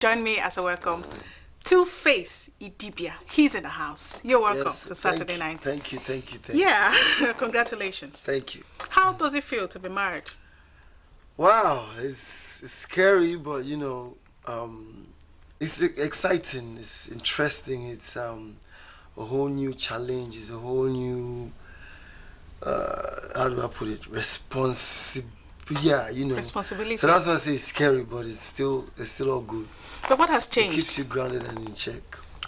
Join me as a welcome TUFACE Idibia. He's in the house. You're welcome to Saturday night. Thank you. Yeah, congratulations. Thank you. How does it feel to be married? Wow, it's scary, but it's exciting. It's interesting. It's a whole new challenge. It's a whole new how do I put it? Responsibility. Responsibility. So that's why I say it's scary, but it's still all good. But what has changed? It keeps you grounded and in check.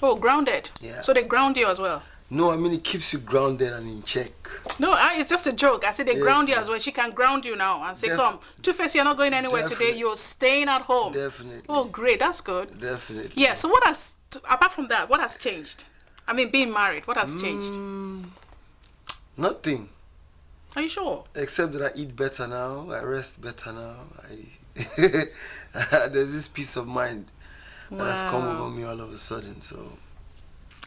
Oh, grounded. Yeah. So they ground you as well. No, I mean it keeps you grounded and in check. No, it's just a joke. I said they ground you as well. She can ground you now and say, come, TUFACE, you're not going anywhere today. You're staying at home. Definitely. Oh, great. That's good. Definitely. Yeah, so what has, apart from that, what has changed? I mean, being married, what has changed? Nothing. Are you sure? Except that I eat better now. I rest better now. There's this peace of mind that has come over me all of a sudden. So.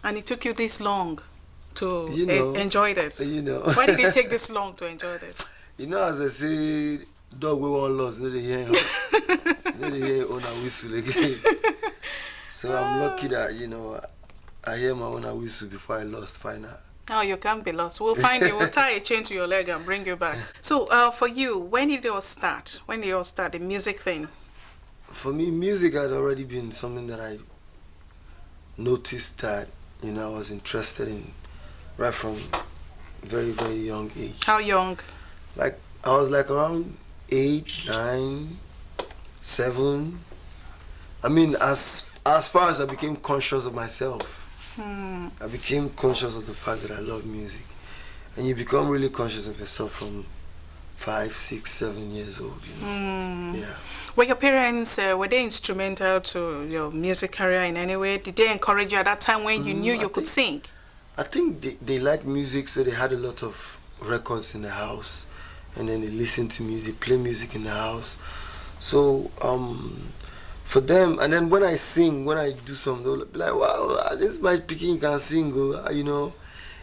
And it took you this long to enjoy this. Why did it take this long to enjoy this? As I say, dog we want lost. They hear own a whistle again. So I'm lucky that I hear my own whistle before I lost. Find out. Oh, you can't be lost. We'll find you. We'll tie a chain to your leg and bring you back. So, for you, when did it all start? When did it all start, the music thing? For me, music had already been something that I noticed that, I was interested in right from very, very young age. How young? Like, I was like around 8, 9, 7. I mean, as far as I became conscious of myself, I became conscious of the fact that I love music. And you become really conscious of yourself from 5, 6, 7 years old, Yeah. Were your parents, were they instrumental to your music career in any way? Did they encourage you at that time when you knew you could sing? I think they liked music, so they had a lot of records in the house. And then they listened to music, play music in the house. So, for them, and then when I sing, when I do something, they'll be like, wow, this is my picking, can sing, And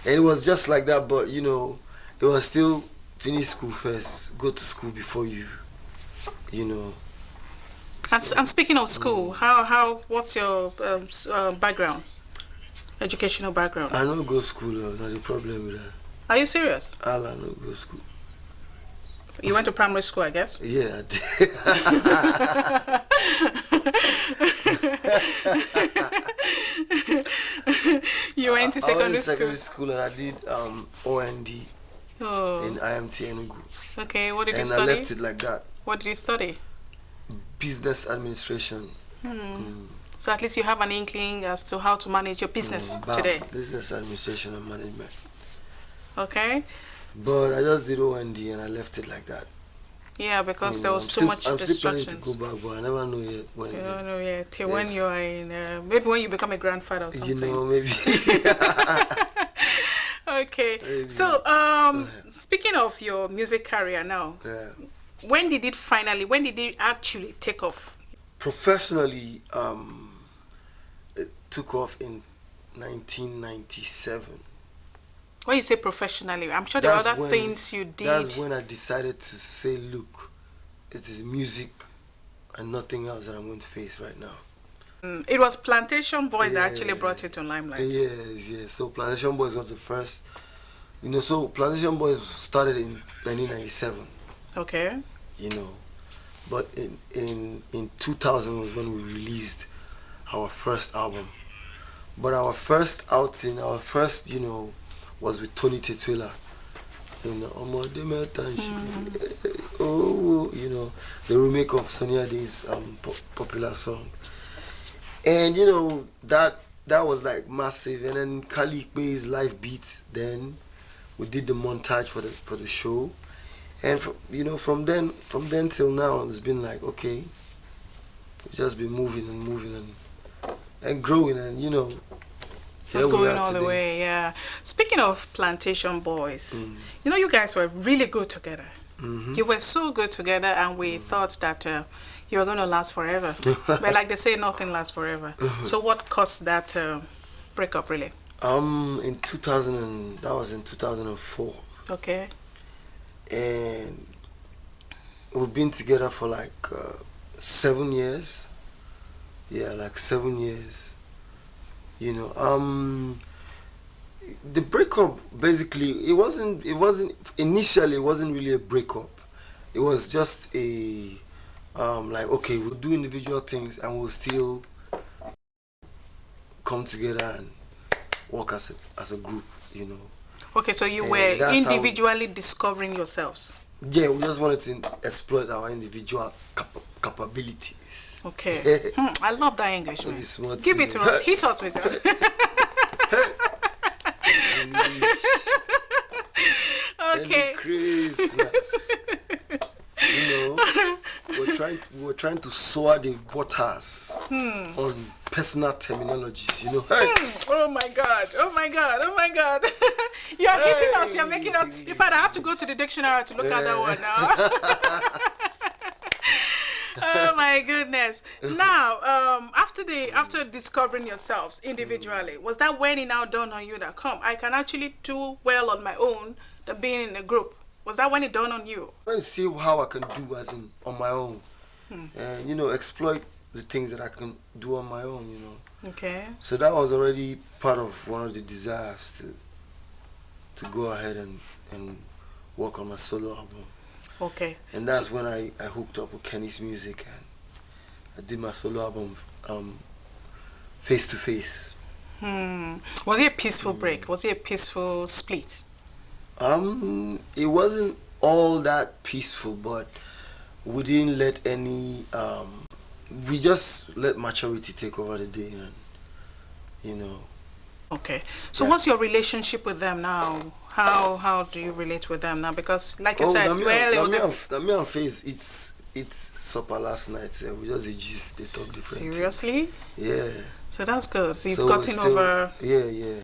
it was just like that, but, it was still finish school first, go to school before you. And speaking of school, what's your background, educational background? I don't go to school, not the problem with that. Are you serious? I don't go to school. You went to primary school, I guess? Yeah, I did. You went to secondary school and I did OND in IMT Enugu. Okay, what did you study? And I left it like that. What did you study? Business administration. So at least you have an inkling as to how to manage your business today. Business administration and management. Okay. But I just did OND and I left it like that. Yeah, because there was too much distractions. I'm still planning to go back, but I never know yet when. You don't know yet. Till when you are in, maybe when you become a grandfather or something. Maybe. Okay. Maybe. So, speaking of your music career now, when did it actually take off? Professionally, it took off in 1997. When you say professionally, I'm sure there are other things you did. That's when I decided to say, look, it is music and nothing else that I'm going to face right now. It was Plantation Boiz that actually brought it to limelight. Yes. So Plantation Boiz was the first. So Plantation Boiz started in 1997. Okay. But in 2000 was when we released our first album. But our first outing, was with Tony Tetwila. The remake of Sunny Ade's popular song. And that was like massive. And then Kali Ikpe's live beats. Then we did the montage for the show. And from then till now, it's been like, okay, we've just been moving and growing and just going all the way, yeah. Speaking of Plantation Boiz, you guys were really good together. You were so good together, and we thought that you were going to last forever. But like they say, nothing lasts forever. So what caused that breakup, really? In 2004. Okay. And we've been together for like 7 years. Yeah, like 7 years. You know, the breakup basically it wasn't initially it wasn't really a breakup. It was just a like, okay, we'll do individual things and we'll still come together and work as a group, you know. Okay, so you were individually discovering yourselves. Yeah, we just wanted to exploit our individual capabilities. Okay. I love that English, man. Give it to us. Hit us with it. Okay. You know, we're trying to soar the waters on personal terminologies, you know. Oh my God, oh my God, oh my God. You're hitting us, you're making us. In fact, I have to go to the dictionary to look at that one now. Oh my goodness. Now, after discovering yourselves individually, was that when it now dawned on you that, I can actually do well on my own than being in a group? Was that when it dawned on you? I see how I can do as in on my own, and you know, exploit the things that I can do on my own, you know. Okay. So that was already part of one of the desires to go ahead and work on my solo album. Okay. And that's when I hooked up with Kenny's music and I did my solo album face to face. Was it a peaceful break? Was it a peaceful split? It wasn't all that peaceful, but we didn't let any we just let maturity take over the day, and you know. Okay. So what's your relationship with them now? How do you relate with them now? Because like you said, me and Face, it's supper last night. We just gist, they talk different. Seriously? Yeah. So that's good. So you've gotten over. Yeah.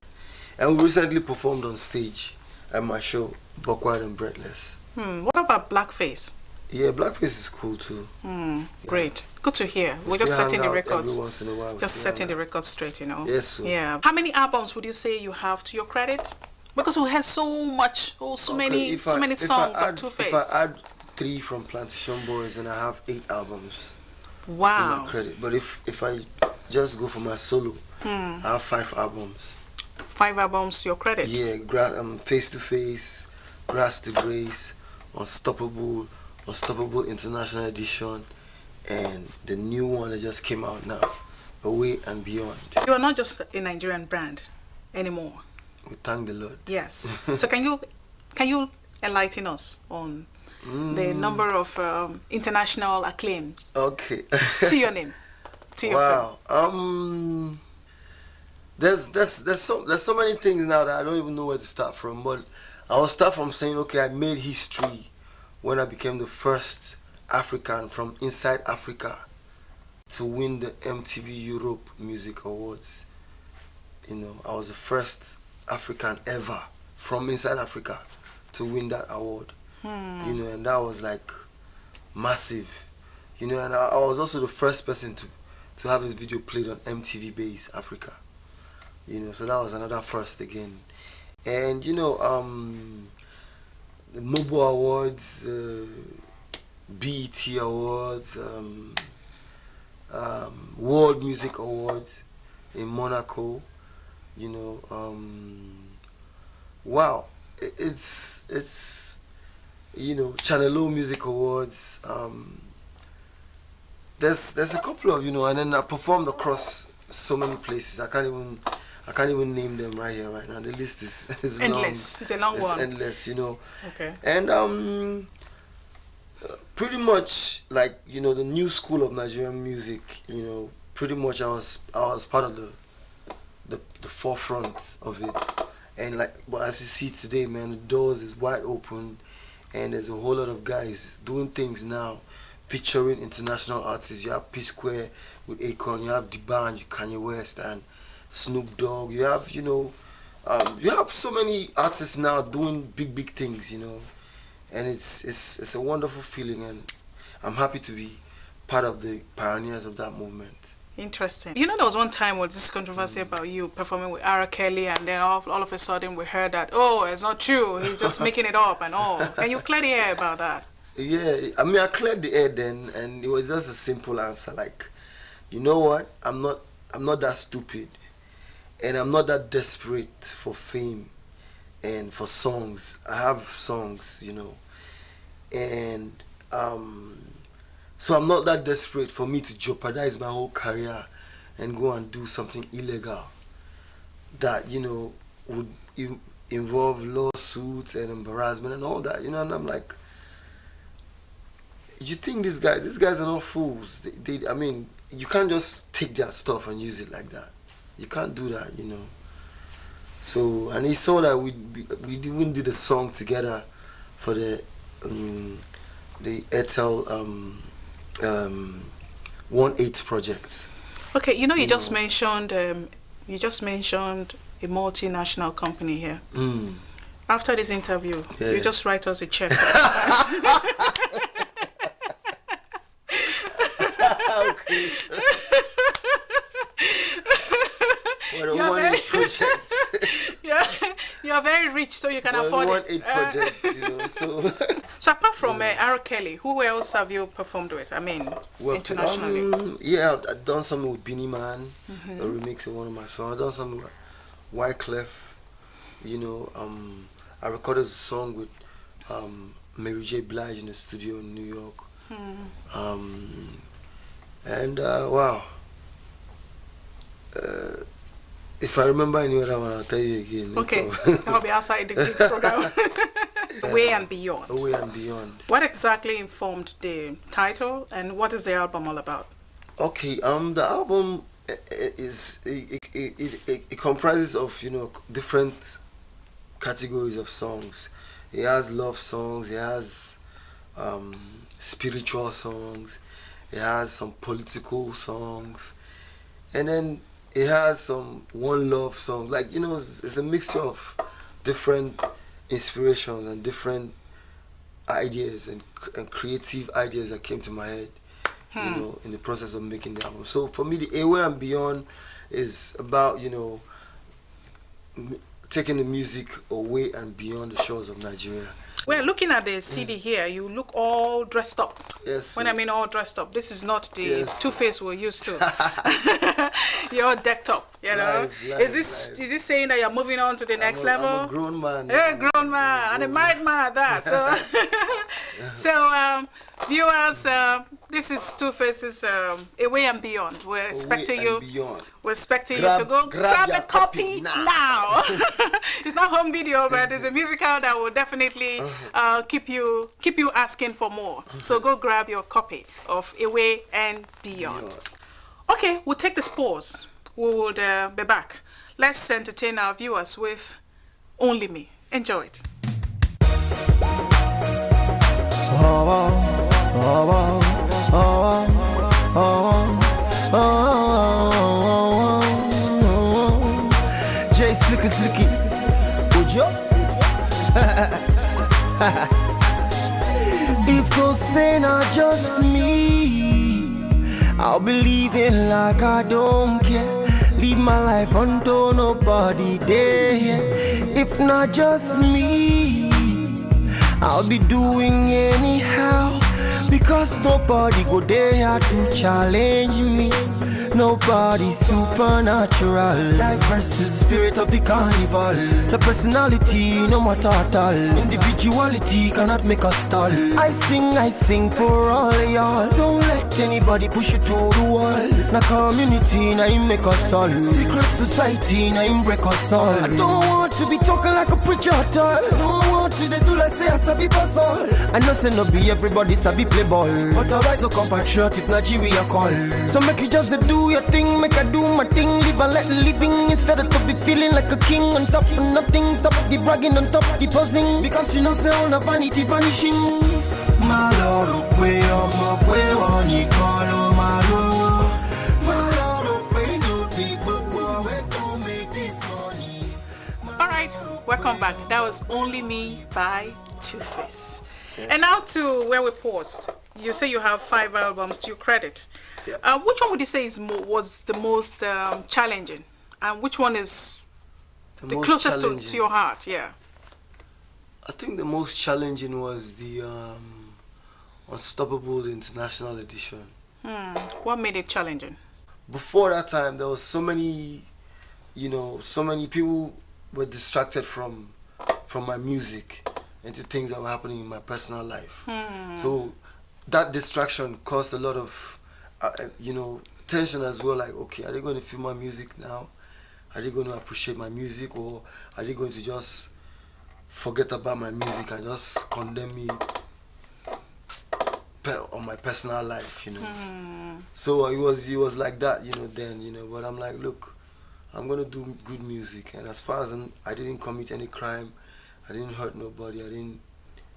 And we recently performed on stage at my show, Buckwide and Breathless. What about Blackface? Yeah, Blackface is cool too. Great. Good to hear. We're just setting the records. Every once in a while. Just setting the records straight, you know. Yes, sir. Yeah. How many albums would you say you have to your credit? Because we have so many songs of TUFACE. If I add 3 from Plantation Boiz, and I have 8 albums. Wow. To my credit. But if I just go for my solo, I have 5 albums. 5 albums to your credit? Yeah, Face to Face, Grass to Grace, Unstoppable International Edition, and the new one that just came out now, Away and Beyond. You are not just a Nigerian brand anymore. We thank the Lord. Yes. So can you enlighten us on the number of international acclaims? Okay. To your name, to your firm. There's so many things now that I don't even know where to start from. But I will start from saying, okay, I made history when I became the first African from inside Africa to win the MTV Europe Music Awards. You know, I was the first African ever from inside Africa to win that award. You know, and that was like massive. You know, and I was also the first person to have his video played on MTV Base Africa. You know, so that was another first again. And you know, the MOBO Awards, BET Awards, World Music Awards in Monaco. You know, wow, it's you know, Channel O Music Awards. There's a couple of, you know, and then I performed across so many places. I can't even name them right here, right now. The list is endless. long. It's a long one. It's endless, you know. Okay. And pretty much, like, you know, the new school of Nigerian music. You know, pretty much I was part of the forefront of it. And like, but as you see today, man, the doors is wide open, and there's a whole lot of guys doing things now, featuring international artists. You have P Square with Akon, you have D'banj, Kanye West, and Snoop Dogg. You have, you know, you have so many artists now doing big things, you know, and it's a wonderful feeling, and I'm happy to be part of the pioneers of that movement. Interesting. You know, there was one time with this controversy about you performing with R. Kelly, and then all of a sudden we heard that, oh, it's not true, he's just making it up and all. Can you clear the air about that? Yeah, I mean, I cleared the air then, and it was just a simple answer, like, you know what? I'm not that stupid, and I'm not that desperate for fame and for songs. I have songs, you know, and so I'm not that desperate for me to jeopardize my whole career and go and do something illegal that, you know, would involve lawsuits and embarrassment and all that, you know. And I'm like, you think these guys are not fools? I mean, you can't just take their stuff and use it like that. You can't do that, you know. So, and he saw that we even did a song together for the Airtel 1/8 project. Okay, you know, you just mentioned a multinational company here. After this interview, you just write us a check. Okay. What a 1/8 project. You're very rich, so you can afford it. 1/8 project, you know. So apart from R. Kelly, who else have you performed with? I mean, internationally. I've done something with Beanie Man, a remix of one of my songs. I've done something with Wyclef. You know, I recorded a song with Mary J. Blige in the studio in New York. And wow. If I remember any other one, I'll tell you again. Okay, I'll be outside the Greeks program. Away and Beyond. Away and Beyond. What exactly informed the title, and what is the album all about? Okay, the album it comprises of, you know, different categories of songs. It has love songs. It has spiritual songs. It has some political songs, and then it has some one love songs. Like, you know, it's a mixture of different inspirations and different ideas and creative ideas that came to my head, you know, in the process of making the album. So for me, the Away and Beyond is about, you know, taking the music away and beyond the shores of Nigeria. Well, looking at the CD here, you look all dressed up. Yes. When I mean all dressed up, this is not the Two-Face we're used to. You're all decked up, you know. Is this saying that you're moving on to the next level? I'm a grown man. Yeah, grown man, and a married man at that. So, viewers, this is Two-Face's Away and Beyond. We're expecting you. We're expecting you to go grab a copy now. It's not home video, but it's a musical that will definitely keep you asking for more. So go grab your copy of Away and Beyond. Okay, we'll take this pause. We will be back. Let's entertain our viewers with Only Me. Enjoy it. Jay Slicky, Ujah. If those say not just me, I'll be living like I don't care. Leave my life until nobody there. If not just me, I'll be doing anyhow, because nobody go there to challenge me. Nobody supernatural. Life versus spirit of the carnival. The personality, no matter at all. Individuality cannot make us stall. I sing for all y'all. Don't let anybody push you to the wall. Na community, na him make us all. Secret society, na him break us all. I don't want to be talking like a preacher at all. Don't want to do like say I sabi pass all. I know say no be everybody sabi play ball. Otherwise no compatriot if Nigeria call. So make you just do your thing, make I do my thing. Live and let living instead of to be feeling like a king on top of nothing. Stop the bragging on top of the posing, because you know say all the vanity vanishing. My lord, way on my way on you call my lord. My lord, way no people where to make this money. Alright, welcome back. That was Only Me by Two-Face. And now to where we paused. You say you have 5 albums to your credit. Which one would you say was the most challenging, and which one is the closest to your heart? Yeah. I think the most challenging was the Unstoppable International Edition. What made it challenging? before that time, there was so many, so many people were distracted from my music into things that were happening in my personal life. So that distraction caused a lot of, tension as well. Like, okay, are they going to feel my music now? Are they going to appreciate my music, or are they going to just forget about my music and just condemn me on my personal life, So it was like that, then, but I'm like, look, I'm gonna do good music, and as far as I didn't commit any crime, I didn't hurt nobody, I didn't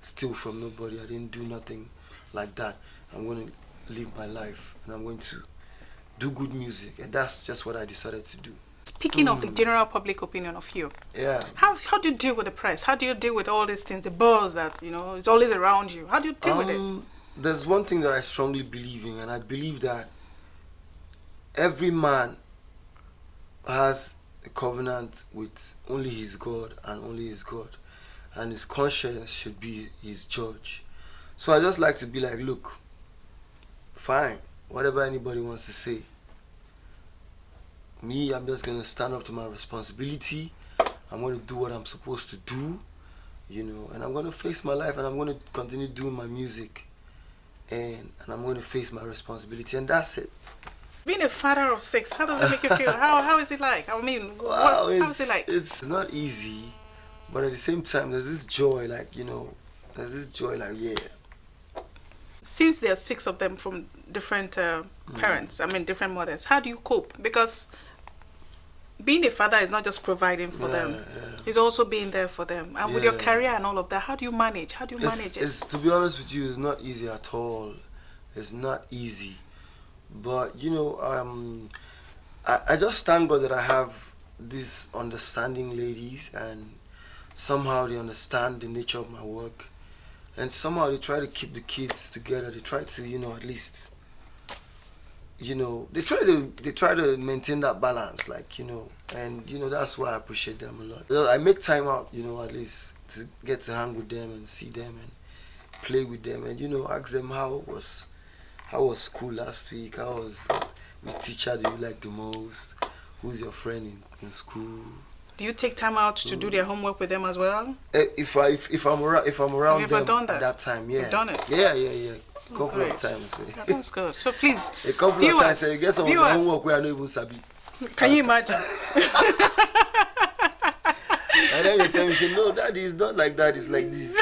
steal from nobody, I didn't do nothing like that. I'm gonna live my life, and I'm going to do good music, and that's just what I decided to do. Speaking of the general public opinion of you, how do you deal with the press? How do you deal with all these things, the buzz that is always around you? How do you deal with it? There's one thing that I strongly believe in, and I believe that every man has a covenant with only his God and only his God, and his conscience should be his judge. So I just like to be like, look, fine, whatever anybody wants to say, me, I'm just gonna stand up to my responsibility. I'm gonna do what I'm supposed to do, and I'm gonna face my life, and I'm gonna continue doing my music, and I'm gonna face my responsibility, and that's it. Being a father of 6, how does it make you feel? How is it like? I mean, how is it like? It's not easy, but at the same time, there's this joy, Since there are 6 of them from different parents, different mothers, how do you cope? Because being a father is not just providing for them, it's also being there for them. And with your career and all of that, how do you manage? How do you manage it? To be honest with you, it's not easy at all. It's not easy. But, I just thank God that I have these understanding ladies, and somehow they understand the nature of my work. And somehow they try to keep the kids together. They try to, at least, they try to maintain that balance, and, that's why I appreciate them a lot. I make time out, at least to get to hang with them and see them and play with them and, ask them how was school last week, which teacher do you like the most, who's your friend in school. Do you take time out to do their homework with them as well? If I'm around them done that? At that time, yeah. You've done it? Yeah. A couple of times. Yeah, that's good. So please, a couple of times, you get some of the homework where I don't even sabi. Can you imagine? And then you tell me, say, no, Daddy, it's not like that, it's like this.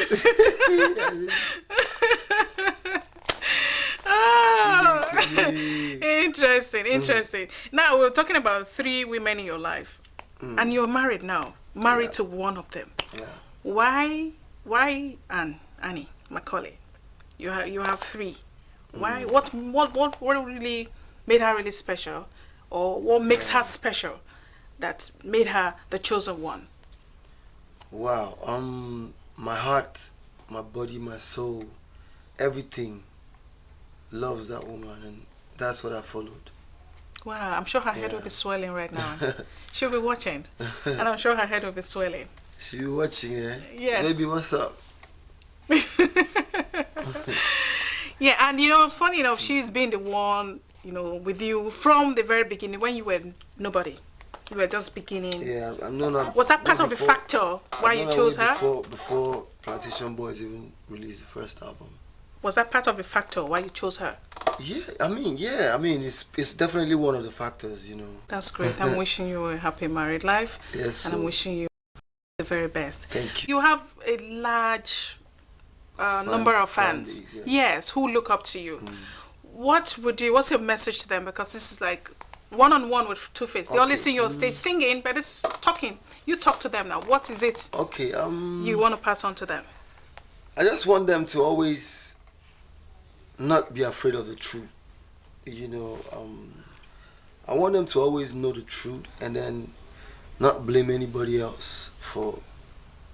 Interesting. Now we're talking about 3 women in your life, and you're married now, to one of them. Yeah. Why Annie Macaulay? You have 3. Why? What really made her really special, or what makes her special that made her the chosen one? Wow. My heart, my body, my soul, everything loves that woman, and that's what I followed. Wow, I'm sure her head will be swelling right now. She'll be watching, and I'm sure her head will be swelling. She'll be watching, eh? Yes. Baby, what's up? Yeah, and funny enough, she's been the one, with you from the very beginning, when you were nobody. You were just beginning. Yeah, I'm not. Was that part of the factor why you chose her? Before Plantation Boiz even released the first album. Was that part of the factor why you chose her? Yeah, it's definitely one of the factors, That's great. I'm wishing you a happy married life. Yes. And I'm wishing you the very best. Thank you. You have a large number of fans. Yes, who look up to you. What's your message to them? Because this is like one-on-one with TUFACE. They only see you on stage singing, but it's talking. You talk to them now. What is it you want to pass on to them? I just want them to always not be afraid of the truth. I want them to always know the truth, and then not blame anybody else for,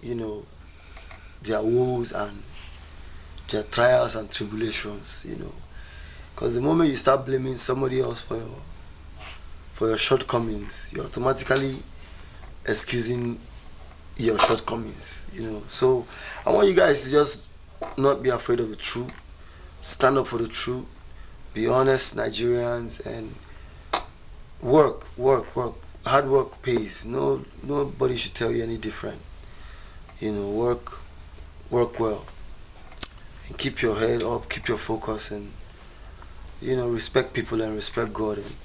their woes and their trials and tribulations, Because the moment you start blaming somebody else for your shortcomings, you're automatically excusing your shortcomings, So I want you guys to just not be afraid of the truth, stand up for the truth, be honest Nigerians, and Work. Hard work pays. Nobody should tell you any different. You know, work well. And keep your head up, keep your focus, and, you know, respect people and respect God. And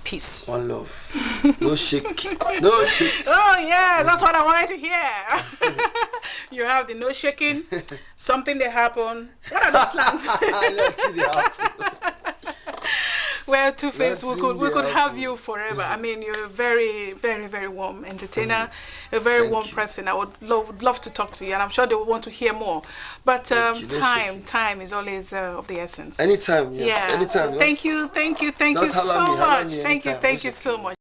peace. One love. No shake. No shake. Oh, yeah, that's what I wanted to hear. You have the no shaking, something that happened. What are those slangs? Nothing they happen. Well, TUFACE, we could have you forever. I mean, you're a very, very, very warm entertainer, a very warm person. I would love to talk to you, and I'm sure they will want to hear more. But time is always of the essence. Anytime, yes. Yeah. Anytime. So thank you so much. Thank you so much.